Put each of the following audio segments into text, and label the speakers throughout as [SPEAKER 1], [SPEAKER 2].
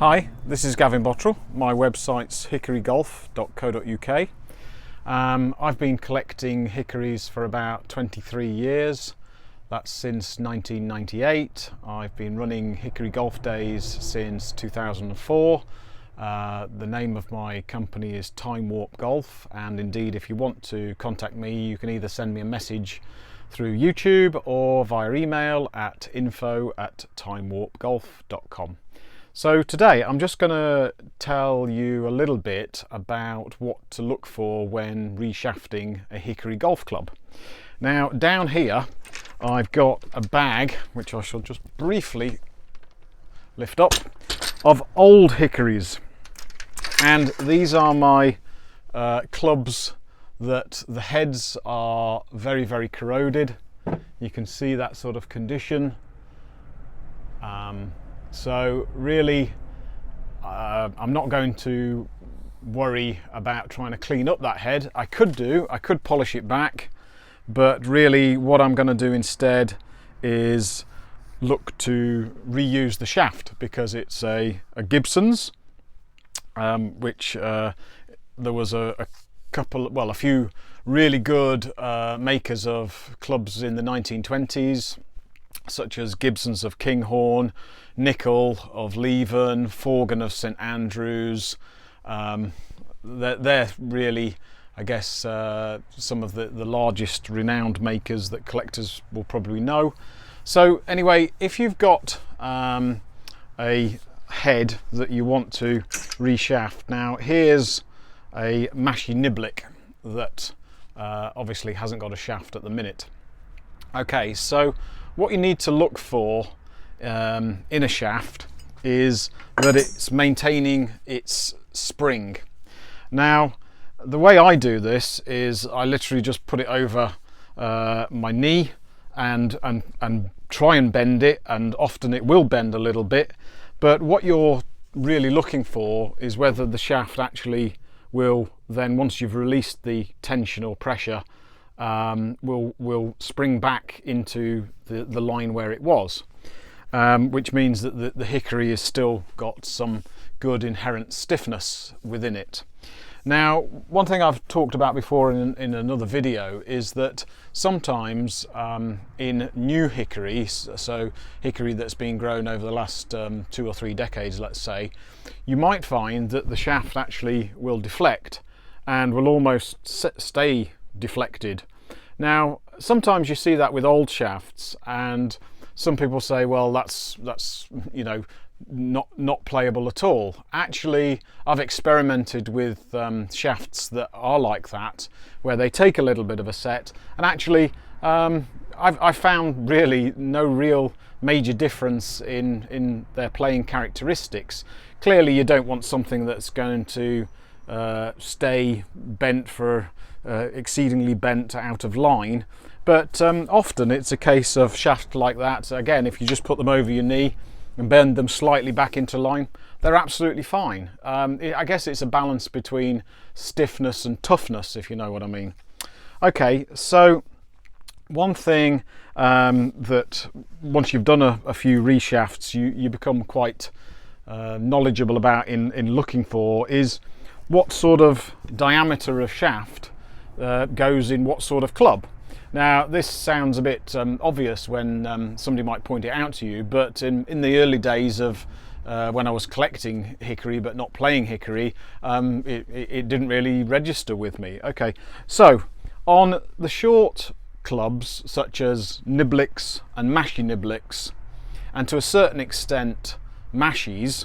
[SPEAKER 1] Hi, this is Gavin Bottrell. My website's hickorygolf.co.uk. I've been collecting hickories for about 23 years. That's since 1998. I've been running Hickory Golf Days since 2004. The name of my company is Time Warp Golf, and indeed if you want to contact me you can either send me a message through YouTube or via email at info@timewarpgolf.com. So today I'm just going to tell you a little bit about what to look for when reshafting a hickory golf club. Now down here I've got a bag, which I shall just briefly lift up, of old hickories, and these are my clubs that the heads are very corroded. You can see that sort of condition. So really I'm not going to worry about trying to clean up that head. I could polish it back, but really what I'm going to do instead is look to reuse the shaft, because it's a Gibson's, which there was a few really good makers of clubs in the 1920s, such as Gibson's of Kinghorn, Nickel of Leven, Forgan of St Andrews. They're really, I guess, some of the largest renowned makers that collectors will probably know. So anyway, if you've got a head that you want to reshaft, now here's a Mashy Niblick that obviously hasn't got a shaft at the minute. Okay, so what you need to look for in a shaft is that it's maintaining its spring. Now the way I do this is I literally just put it over my knee and try and bend it, and often it will bend a little bit, but what you're really looking for is whether the shaft actually will then, once you've released the tension or pressure, will spring back into the line where it was, which means that the hickory has still got some good inherent stiffness within it. Now, one thing I've talked about before in another video is that sometimes in new hickory, so hickory that's been grown over the last 2 or 3 decades, let's say, you might find that the shaft actually will deflect and will almost stay deflected. Now, sometimes you see that with old shafts, and some people say, well, that's you know, not playable at all. Actually, I've experimented with shafts that are like that, where they take a little bit of a set, and actually I've found really no real major difference in their playing characteristics. Clearly you don't want something that's going to stay bent for exceedingly bent out of line, but often it's a case of shafts like that, again, if you just put them over your knee and bend them slightly back into line, they're absolutely fine. I guess it's a balance between stiffness and toughness, if you know what I mean. Okay, so one thing that once you've done a few reshafts you become quite knowledgeable about in looking for is what sort of diameter of shaft goes in what sort of club. Now this sounds a bit obvious when somebody might point it out to you, but in the early days of when I was collecting hickory but not playing hickory, it didn't really register with me. Okay, so on the short clubs such as Niblicks and Mashy Niblicks, and to a certain extent Mashies,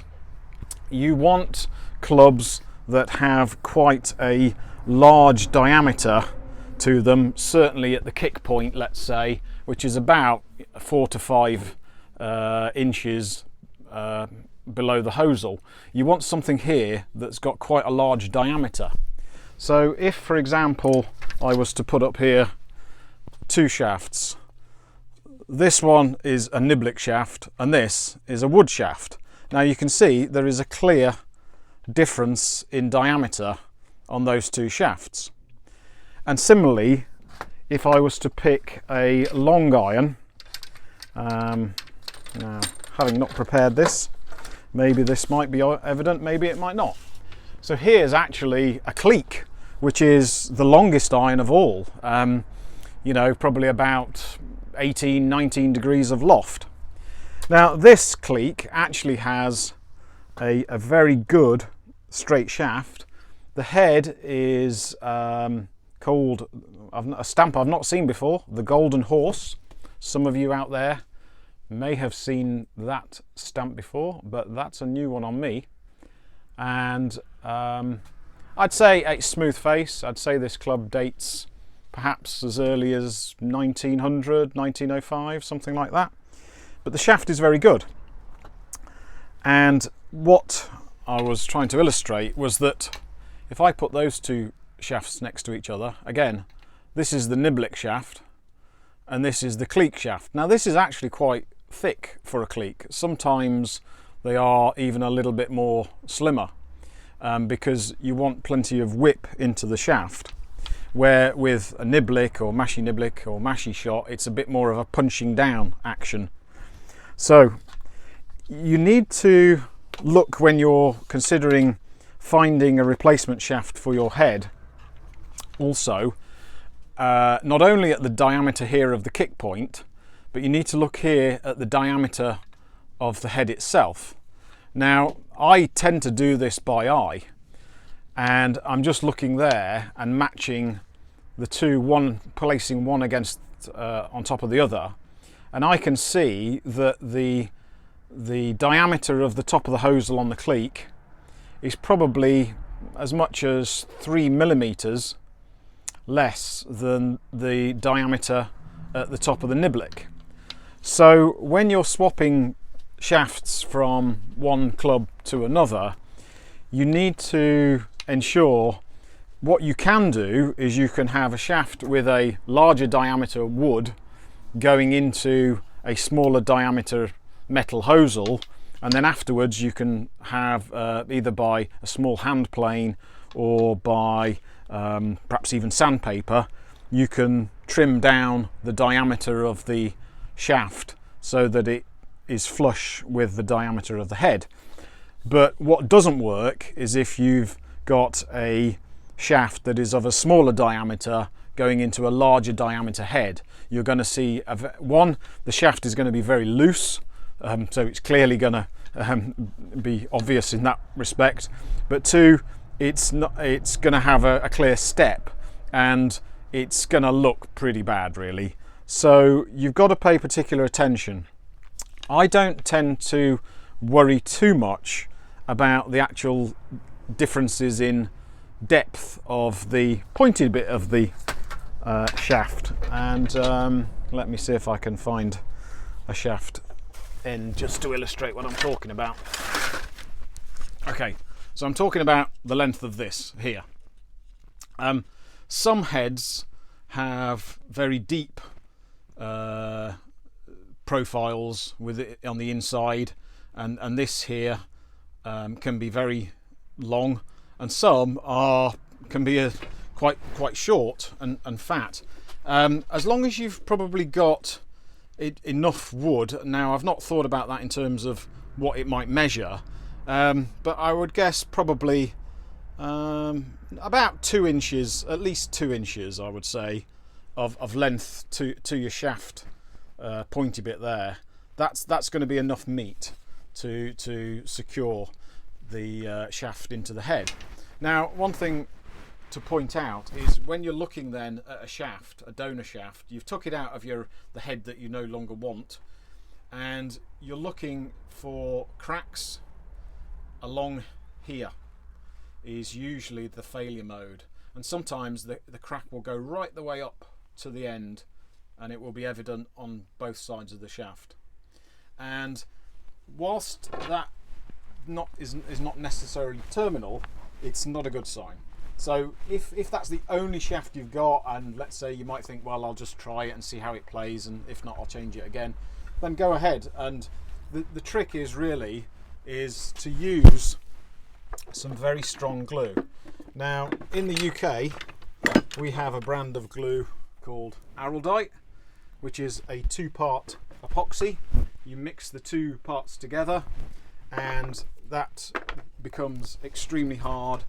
[SPEAKER 1] you want clubs that have quite a large diameter to them, certainly at the kick point, let's say, which is about 4 to 5 inches below the hosel. You want something here that's got quite a large diameter. So if, for example, I was to put up here 2 shafts, this one is a Niblick shaft and this is a wood shaft. Now you can see there is a clear difference in diameter on those 2 shafts. And similarly, if I was to pick a long iron, now having not prepared this, maybe this might be evident, maybe it might not. So here's actually a cleek, which is the longest iron of all. You know, probably about 18, 19 degrees of loft. Now this cleek actually has a very good straight shaft. The head is called a stamp I've not seen before, the Golden Horse. Some of you out there may have seen that stamp before, but that's a new one on me. And I'd say a smooth face. I'd say this club dates perhaps as early as 1900, 1905, something like that. But the shaft is very good. And what I was trying to illustrate was that if I put those two shafts next to each other, again, this is the Niblick shaft and this is the cleek shaft. Now this is actually quite thick for a cleek. Sometimes they are even a little bit more slimmer because you want plenty of whip into the shaft, where with a Niblick or Mashie shot, it's a bit more of a punching down action. So you need to look, when you're considering finding a replacement shaft for your head, also not only at the diameter here of the kick point, but you need to look here at the diameter of the head itself. Now I tend to do this by eye, and I'm just looking there and matching the two, placing one against on top of the other, and I can see that the diameter of the top of the hosel on the cleek is probably as much as 3 millimeters less than the diameter at the top of the Niblick. So when you're swapping shafts from one club to another, you need to ensure, what you can do is you can have a shaft with a larger diameter wood going into a smaller diameter metal hosel, and then afterwards you can have either by a small hand plane or by perhaps even sandpaper, you can trim down the diameter of the shaft so that it is flush with the diameter of the head. But what doesn't work is if you've got a shaft that is of a smaller diameter going into a larger diameter head. You're going to see, one, the shaft is going to be very loose, so it's clearly going to be obvious in that respect, but two, it's going to have a clear step, and it's going to look pretty bad really. So you've got to pay particular attention. I don't tend to worry too much about the actual differences in depth of the pointed bit of the shaft, and let me see if I can find a shaft end just to illustrate what I'm talking about. Okay, so I'm talking about the length of this here. Some heads have very deep profiles with it on the inside, and this here can be very long, and some can be quite short and fat. As long as you've probably got enough wood. Now I've not thought about that in terms of what it might measure, but I would guess probably about 2 inches, at least 2 inches I would say, of length to your shaft pointy bit there. That's going to be enough meat to secure the shaft into the head. Now one thing to point out is when you're looking then at a shaft, a donor shaft, you've took it out of the head that you no longer want, and you're looking for cracks along here is usually the failure mode, and sometimes the crack will go right the way up to the end, and it will be evident on both sides of the shaft. And whilst that is not necessarily terminal, it's not a good sign. So if that's the only shaft you've got, and let's say you might think, well, I'll just try it and see how it plays, and if not I'll change it again, then go ahead. And the trick is to use some very strong glue. Now in the UK we have a brand of glue called Araldite, which is a 2-part epoxy. You mix the 2 parts together and that becomes extremely hard.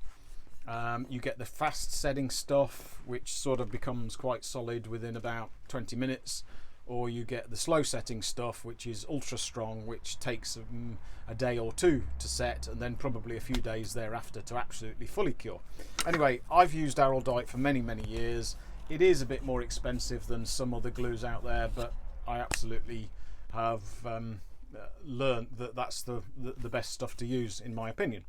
[SPEAKER 1] You get the fast setting stuff, which sort of becomes quite solid within about 20 minutes, or you get the slow setting stuff, which is ultra strong, which takes a day or two to set, and then probably a few days thereafter to absolutely fully cure. Anyway, I've used Araldite for many years. It is a bit more expensive than some other glues out there, but I absolutely have learned that that's the best stuff to use, in my opinion.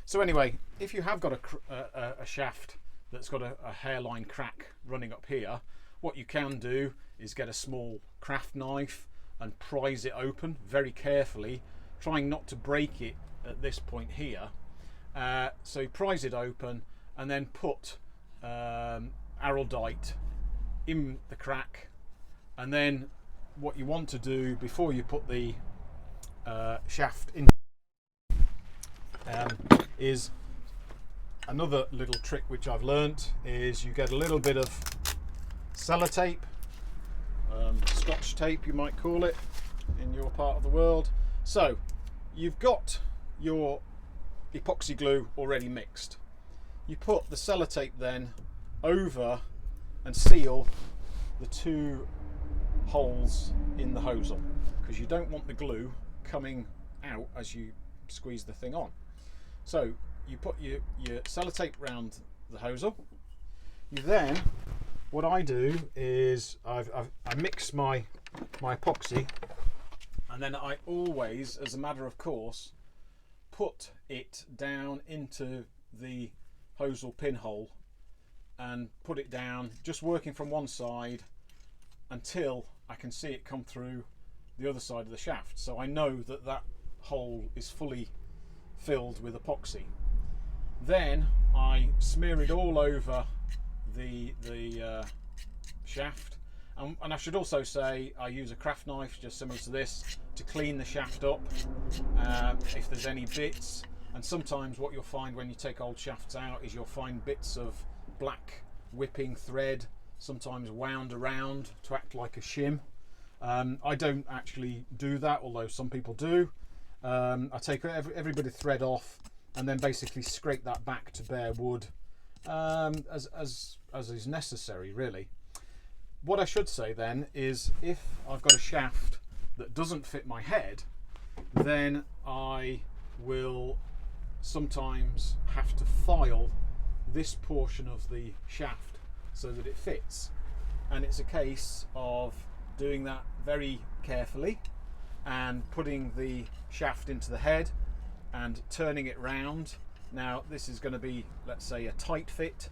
[SPEAKER 1] So anyway, if you have got a shaft that's got a hairline crack running up here, what you can do is get a small craft knife and prise it open very carefully, trying not to break it at this point here. So you prise it open and then put Araldite in the crack, and then what you want to do before you put the shaft in is another little trick which I've learnt, is you get a little bit of sellotape, scotch tape you might call it in your part of the world. So you've got your epoxy glue already mixed. You put the sellotape then over and seal the two holes in the hosel, because you don't want the glue coming out as you squeeze the thing on. So you put your sellotape round the hosel. You then, what I do is I mix my epoxy, and then I always, as a matter of course, put it down into the hosel pinhole and put it down, just working from one side until I can see it come through the other side of the shaft. So I know that that hole is fully filled with epoxy. Then I smear it all over the shaft, and I should also say I use a craft knife just similar to this to clean the shaft up if there's any bits. And sometimes what you'll find when you take old shafts out is you'll find bits of black whipping thread, sometimes wound around to act like a shim. I don't actually do that, although some people do. I take every bit of thread off and then basically scrape that back to bare wood as is necessary, really. What I should say then is, if I've got a shaft that doesn't fit my head, then I will sometimes have to file this portion of the shaft so that it fits, and it's a case of doing that very carefully and putting the shaft into the head and turning it round. Now this is going to be, let's say, a tight fit,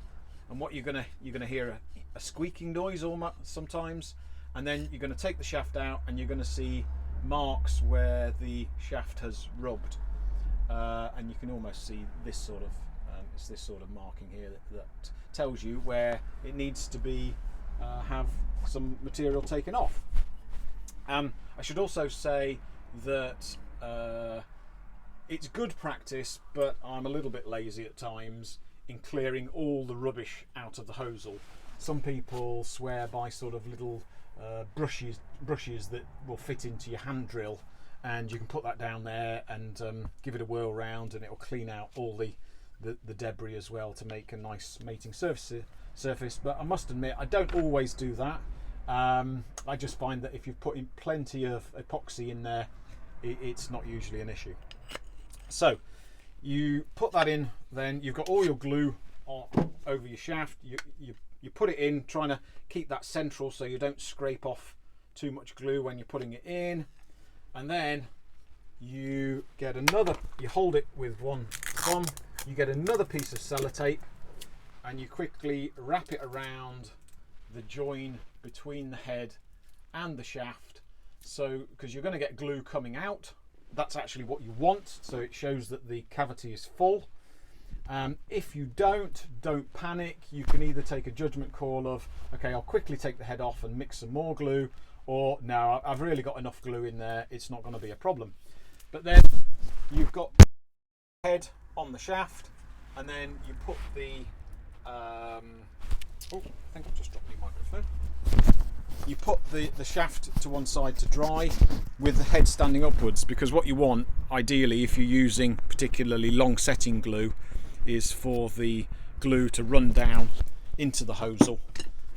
[SPEAKER 1] and what you're going to hear a squeaking noise almost sometimes, and then you're going to take the shaft out and you're going to see marks where the shaft has rubbed, and you can almost see this sort of it's this sort of marking here that tells you where it needs to be have some material taken off. I should also say that it's good practice, but I'm a little bit lazy at times in clearing all the rubbish out of the hosel. Some people swear by sort of little brushes that will fit into your hand drill, and you can put that down there and give it a whirl round, and it will clean out all the debris as well to make a nice mating surface. But I must admit, I don't always do that. I just find that if you've put in plenty of epoxy in there, it's not usually an issue. So you put that in, then you've got all your glue over your shaft. You put it in, trying to keep that central so you don't scrape off too much glue when you're putting it in. And then you get another, you hold it with one thumb, you get another piece of sellotape, and you quickly wrap it around the join between the head and the shaft, so because you're going to get glue coming out. That's actually what you want, so it shows that the cavity is full. If you don't panic. You can either take a judgment call of, okay, I'll quickly take the head off and mix some more glue, or no, I've really got enough glue in there, it's not going to be a problem. But then you've got the head on the shaft, and then you put the oh, I think I've just dropped my microphone. you put the shaft to one side to dry with the head standing upwards, because what you want ideally, if you're using particularly long setting glue, is for the glue to run down into the hosel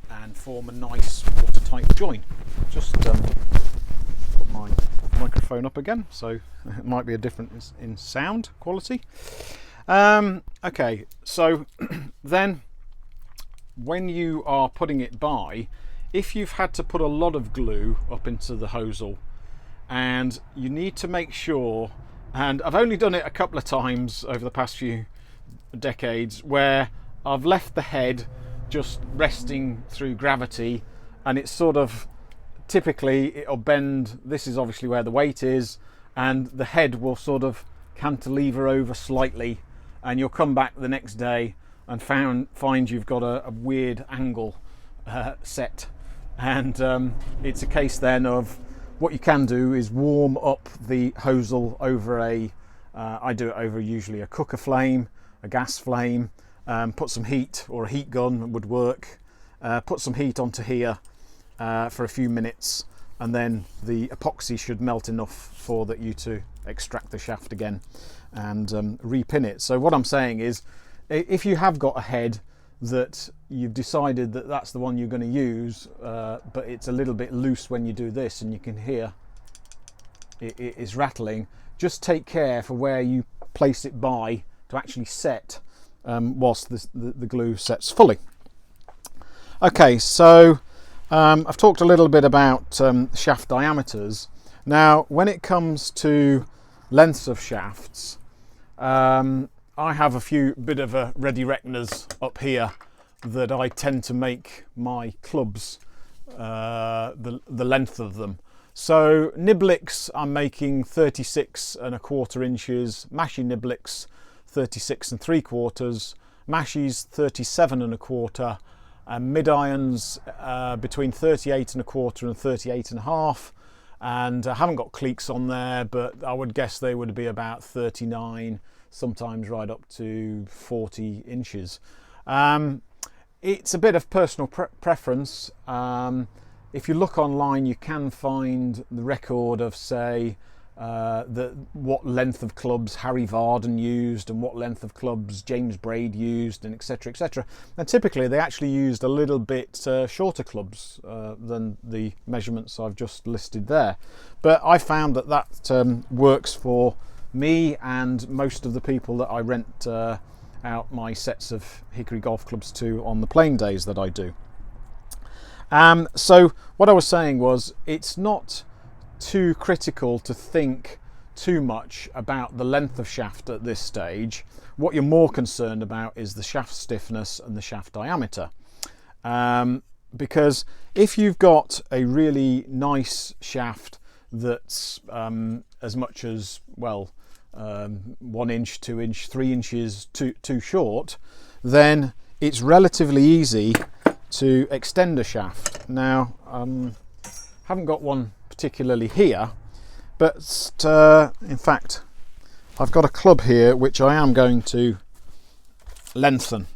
[SPEAKER 1] and form a nice watertight joint. Just put my microphone up again, so it might be a difference in sound quality. Okay, so then when you are putting it by, if you've had to put a lot of glue up into the hosel, and you need to make sure, and I've only done it a couple of times over the past few decades, where I've left the head just resting through gravity, and it's sort of, typically it'll bend. This is obviously where the weight is, and the head will sort of cantilever over slightly, and you'll come back the next day and find you've got a weird angle set. And it's a case then of, what you can do is warm up the hosel over I do it over usually a cooker flame, a gas flame, put some heat, or a heat gun would work, put some heat onto here for a few minutes, and then the epoxy should melt enough for you to extract the shaft again and repin it. So what I'm saying is, if you have got a head that you've decided that that's the one you're going to use, but it's a little bit loose when you do this, and you can hear it is rattling, just take care for where you place it by to actually set whilst the glue sets fully. Okay, so I've talked a little bit about shaft diameters. Now, when it comes to lengths of shafts, I have a few bit of a ready reckoners up here that I tend to make my clubs the length of them. So Nibliks, I'm making 36¼ inches, Mashie Nibliks 36¾ Mashies 37¼ and mid irons between 38¼ and 38½, and I haven't got cleeks on there, but I would guess they would be about 39, sometimes right up to 40 inches. It's a bit of personal preference. If you look online, you can find the record of, say, what length of clubs Harry Varden used and what length of clubs James Braid used, and etc, etc. And typically they actually used a little bit shorter clubs than the measurements I've just listed there. But I found that works for me and most of the people that I rent out my sets of Hickory golf clubs to on the playing days that I do. So what I was saying was, it's not too critical to think too much about the length of shaft at this stage. What you're more concerned about is the shaft stiffness and the shaft diameter, because if you've got a really nice shaft that's as much as, well, 1 inch, 2 inch, 3 inches too short, then it's relatively easy to extend a shaft. Now, haven't got one particularly here, but in fact I've got a club here which I am going to lengthen.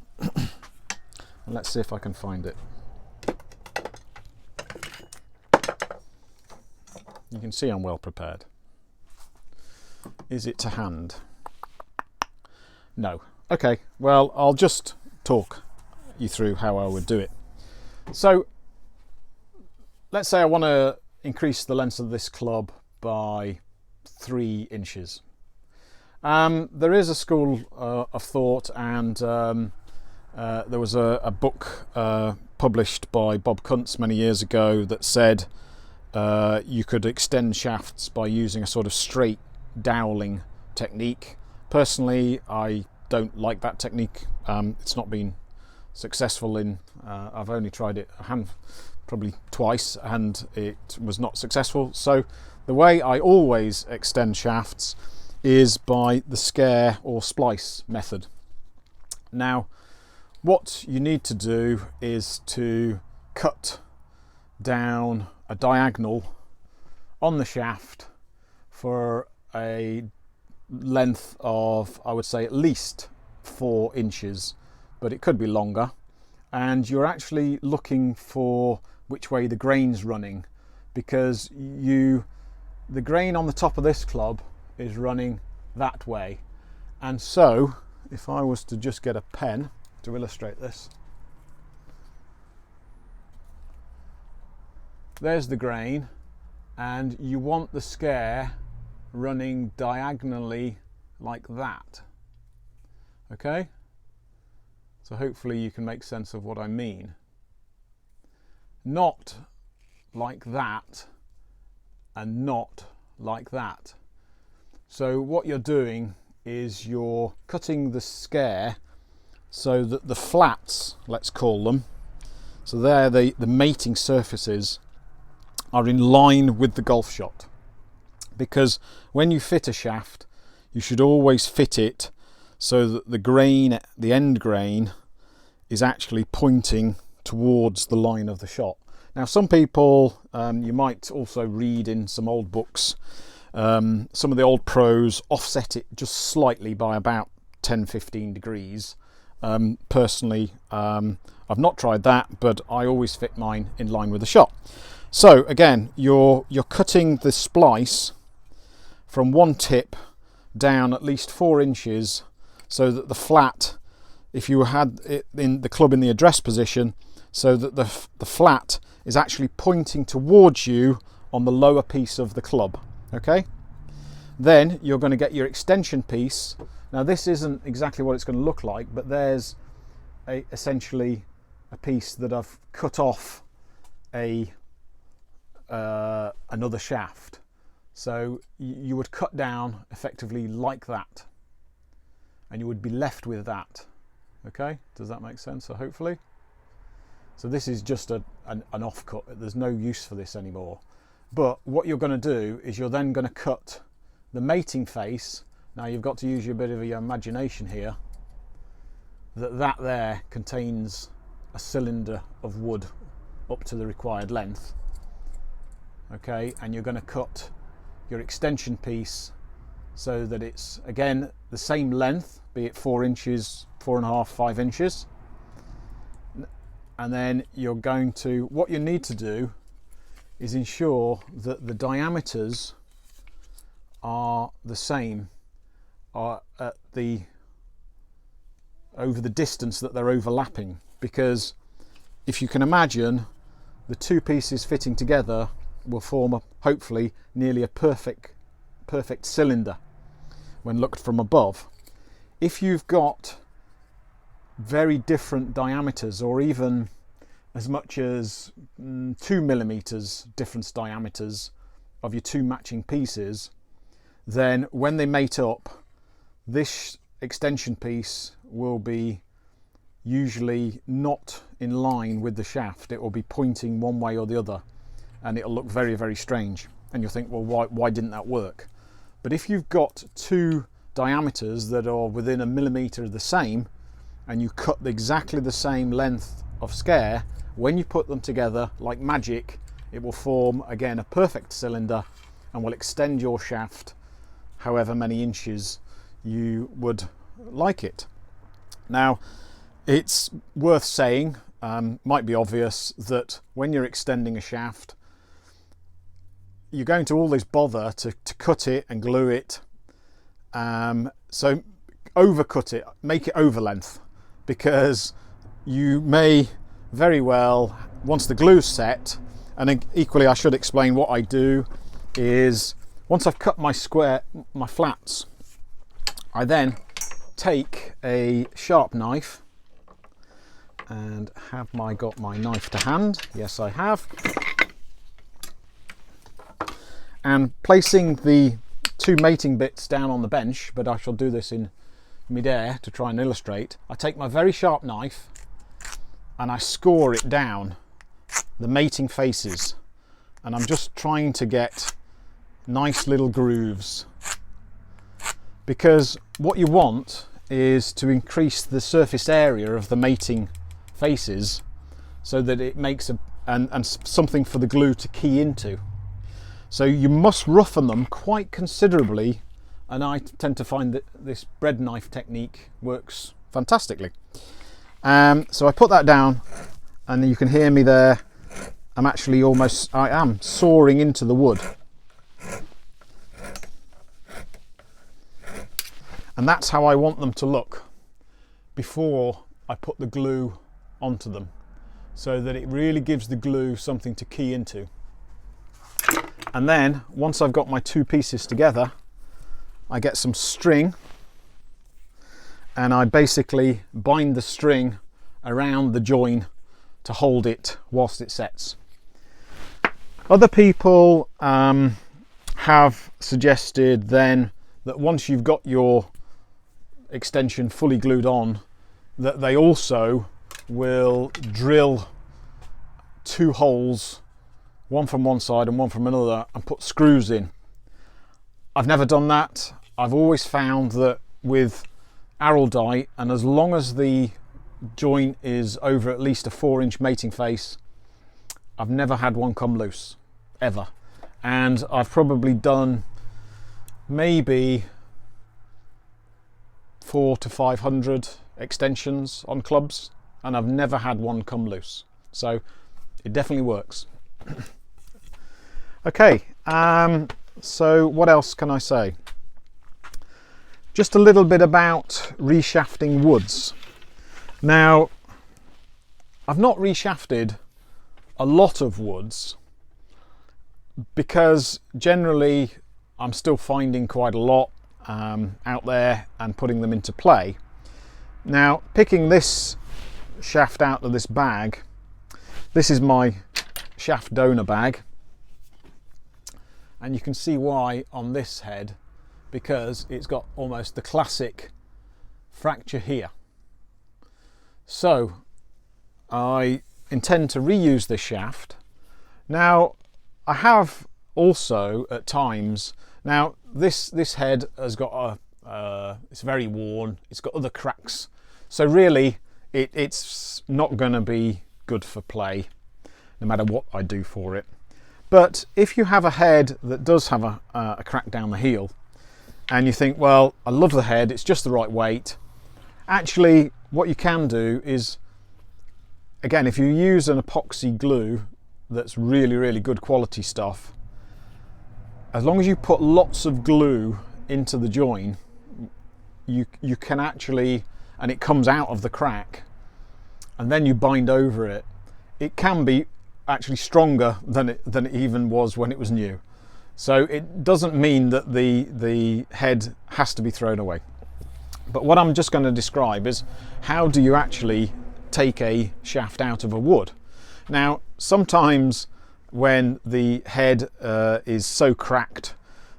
[SPEAKER 1] Let's see if I can find it. You can see I'm well prepared. Is it to hand? No. Okay, well, I'll just talk you through how I would do it. So let's say I want to increase the length of this club by 3 inches. There is a school of thought, and there was a book published by Bob Kuntz many years ago that said you could extend shafts by using a sort of straight doweling technique. Personally, I don't like that technique. It's not been successful in, I've only tried it probably twice, and it was not successful. So the way I always extend shafts is by the scare or splice method. Now, what you need to do is to cut down a diagonal on the shaft for a length of, I would say, at least 4 inches, but it could be longer. And you're actually looking for which way the grain's running, because the grain on the top of this club is running that way. And so if I was to just get a pen to illustrate this, there's the grain, and you want the scare running diagonally like that. Okay, so hopefully you can make sense of what I mean. Not like that and not like that. So what you're doing is you're cutting the scare so that the flats, let's call them, so they're the mating surfaces, are in line with the golf shot. Because when you fit a shaft, you should always fit it so that the grain, the end grain, is actually pointing towards the line of the shot. Now some people, you might also read in some old books, some of the old pros offset it just slightly by about 10-15 degrees. Personally, I've not tried that, but I always fit mine in line with the shot. So again, you're cutting the splice from one tip down at least 4 inches, so that the flat, if you had it in the club in the address position, so that the flat is actually pointing towards you on the lower piece of the club. Okay, then you're going to get your extension piece. Now this isn't exactly what it's going to look like, but there's essentially a piece that I've cut off another shaft. So you would cut down effectively like that, and you would be left with that. Okay, does that make sense? So hopefully. So this is just an offcut. There's no use for this anymore. But what you're going to do is you're then going to cut the mating face. Now you've got to use a bit of your imagination here. That there contains a cylinder of wood up to the required length. Okay, and you're going to cut your extension piece so that it's again the same length, be it 4 inches, 4.5, 5 inches. And then you're going to, what you need to do is ensure that the diameters are the same, are at over the distance that they're overlapping, because if you can imagine, the two pieces fitting together will form hopefully nearly a perfect cylinder when looked from above. If you've got very different diameters, or even as much as 2 millimeters difference diameters of your two matching pieces, then when they mate up, this extension piece will be usually not in line with the shaft. It will be pointing one way or the other, and it'll look very, very strange. And you'll think, well, why didn't that work? But if you've got two diameters that are within a millimeter of the same, and you cut exactly the same length of scare, when you put them together like magic, it will form again a perfect cylinder and will extend your shaft however many inches you would like it. Now, it's worth saying, might be obvious, that when you're extending a shaft, you're going to always bother to cut it and glue it. So overcut it, make it over length, because you may very well, once the glue's set, and equally I should explain what I do is, once I've cut my flats, I then take a sharp knife, and got my knife to hand? Yes, I have. And placing the two mating bits down on the bench, but I shall do this in mid-air to try and illustrate, I take my very sharp knife and I score it down the mating faces, and I'm just trying to get nice little grooves, because what you want is to increase the surface area of the mating faces so that it makes and something for the glue to key into. So you must roughen them quite considerably, and I tend to find that this bread knife technique works fantastically. So I put that down, and you can hear me there, I am sawing into the wood. And that's how I want them to look before I put the glue onto them, so that it really gives the glue something to key into. And then once I've got my two pieces together, I get some string and I basically bind the string around the join to hold it whilst it sets. Other people have suggested then that once you've got your extension fully glued on, that they also will drill two holes, one from one side and one from another, and put screws in. I've never done that. I've always found that with araldite, and as long as the joint is over at least a 4-inch mating face, I've never had one come loose, ever. And I've probably done maybe 400 to 500 extensions on clubs, and I've never had one come loose. So it definitely works. Okay, so what else can I say? Just a little bit about reshafting woods. Now, I've not reshafted a lot of woods because generally I'm still finding quite a lot out there and putting them into play. Now, picking this shaft out of this bag, this is my shaft donor bag, and you can see why on this head, because it's got almost the classic fracture here. So I intend to reuse this shaft. Now, I have also at times, now this head has got it's very worn, it's got other cracks, so really it's not going to be good for play no matter what I do for it. But if you have a head that does have a crack down the heel, and you think, well, I love the head, it's just the right weight, actually what you can do is, again, if you use an epoxy glue that's really, really good quality stuff, as long as you put lots of glue into the join, you can actually, and it comes out of the crack, and then you bind over it, it can be actually stronger than it even was when it was new. So it doesn't mean that the head has to be thrown away. But what I'm just going to describe is how do you actually take a shaft out of a wood. Now, sometimes when the head is so cracked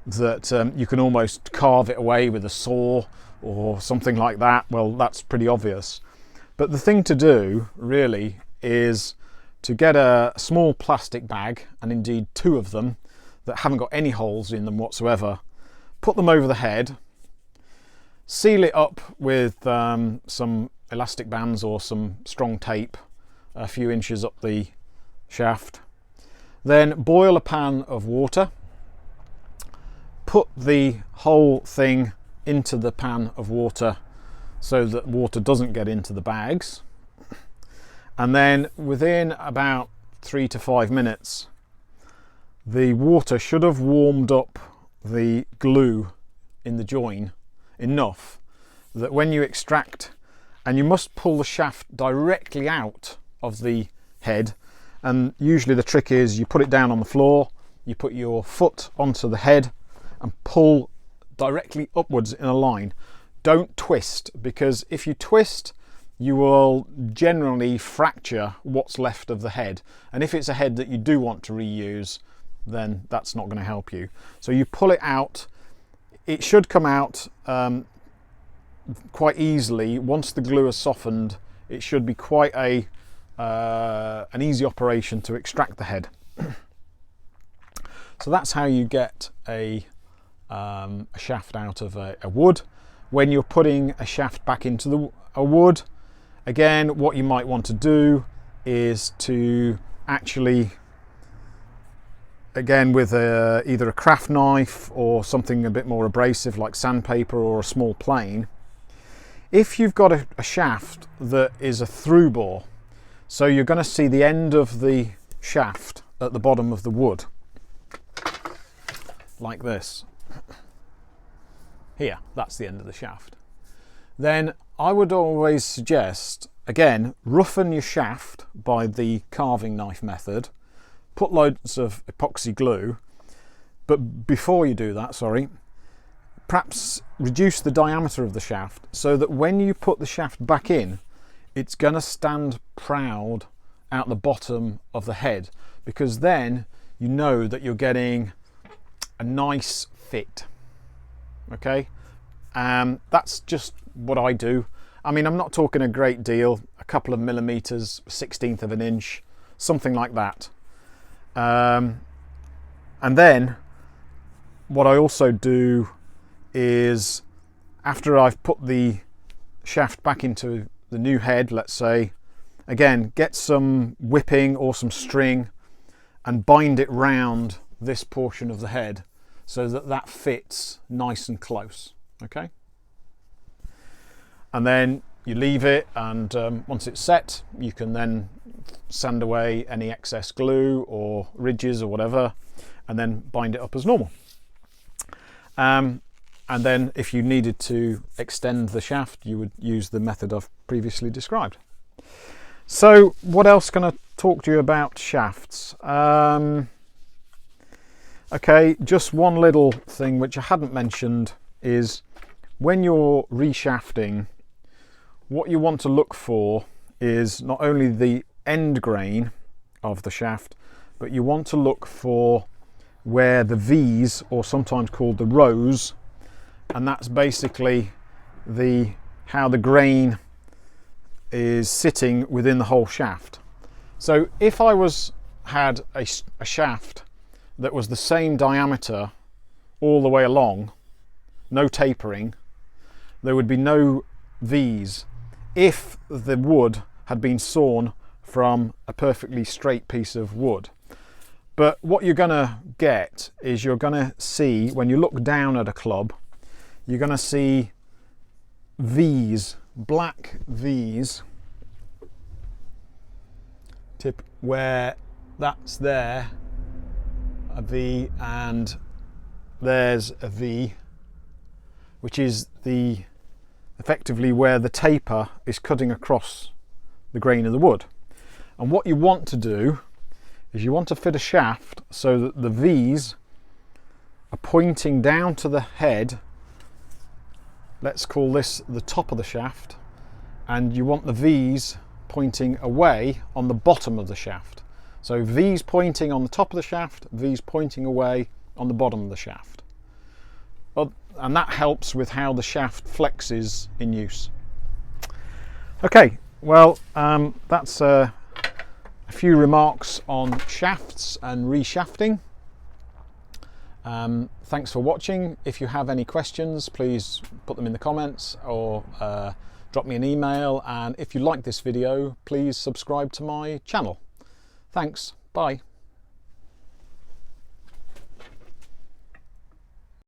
[SPEAKER 1] that you can almost carve it away with a saw or something like that, well, that's pretty obvious. But the thing to do really is to get a small plastic bag, and indeed two of them that haven't got any holes in them whatsoever, put them over the head, seal it up with some elastic bands or some strong tape a few inches up the shaft, then boil a pan of water, put the whole thing into the pan of water so that water doesn't get into the bags, and then within about 3 to 5 minutes the water should have warmed up the glue in the join enough that when you extract, and you must pull the shaft directly out of the head, and usually the trick is you put it down on the floor, you put your foot onto the head and pull directly upwards in a line. Don't twist, because if you twist you will generally fracture what's left of the head, and if it's a head that you do want to reuse, then that's not going to help you. So you pull it out. It should come out quite easily once the glue has softened. It should be quite an easy operation to extract the head. So that's how you get a shaft out of a wood. When you're putting a shaft back into a wood, again, what you might want to do is to actually, again, with either a craft knife or something a bit more abrasive like sandpaper or a small plane, if you've got a shaft that is a through bore, so you're going to see the end of the shaft at the bottom of the wood, like this. Here, that's the end of the shaft. Then I would always suggest, again, roughen your shaft by the carving knife method, put loads of epoxy glue, but before you do that, perhaps reduce the diameter of the shaft so that when you put the shaft back in, it's going to stand proud out the bottom of the head, because then you know that you're getting a nice fit. Okay, that's just what I do. I mean, I'm not talking a great deal, a couple of millimeters, 1/16 of an inch, something like that. And then what I also do is, after I've put the shaft back into the new head, let's say, again, get some whipping or some string and bind it round this portion of the head so that that fits nice and close. Okay, and then you leave it, and once it's set, you can then sand away any excess glue or ridges or whatever, and then bind it up as normal. And then if you needed to extend the shaft, you would use the method I've previously described. So what else can I talk to you about shafts? Okay, just one little thing which I hadn't mentioned is when you're reshafting, what you want to look for is not only the end grain of the shaft, but you want to look for where the V's, or sometimes called the rows, and that's basically how the grain is sitting within the whole shaft. So if I had a shaft that was the same diameter all the way along, no tapering, there would be no V's if the wood had been sawn from a perfectly straight piece of wood. But what you're going to get is, you're going to see, when you look down at a club, you're going to see V's, black V's, tip where that's there, a V, and there's a V, which is effectively where the taper is cutting across the grain of the wood. And what you want to do is you want to fit a shaft so that the V's are pointing down to the head. Let's call this the top of the shaft, and you want the V's pointing away on the bottom of the shaft. So V's pointing on the top of the shaft, V's pointing away on the bottom of the shaft. And that helps with how the shaft flexes in use. Okay, well, that's a few remarks on shafts and reshafting. Thanks for watching. If you have any questions, please put them in the comments, or drop me an email. And if you like this video, please subscribe to my channel. Thanks, bye.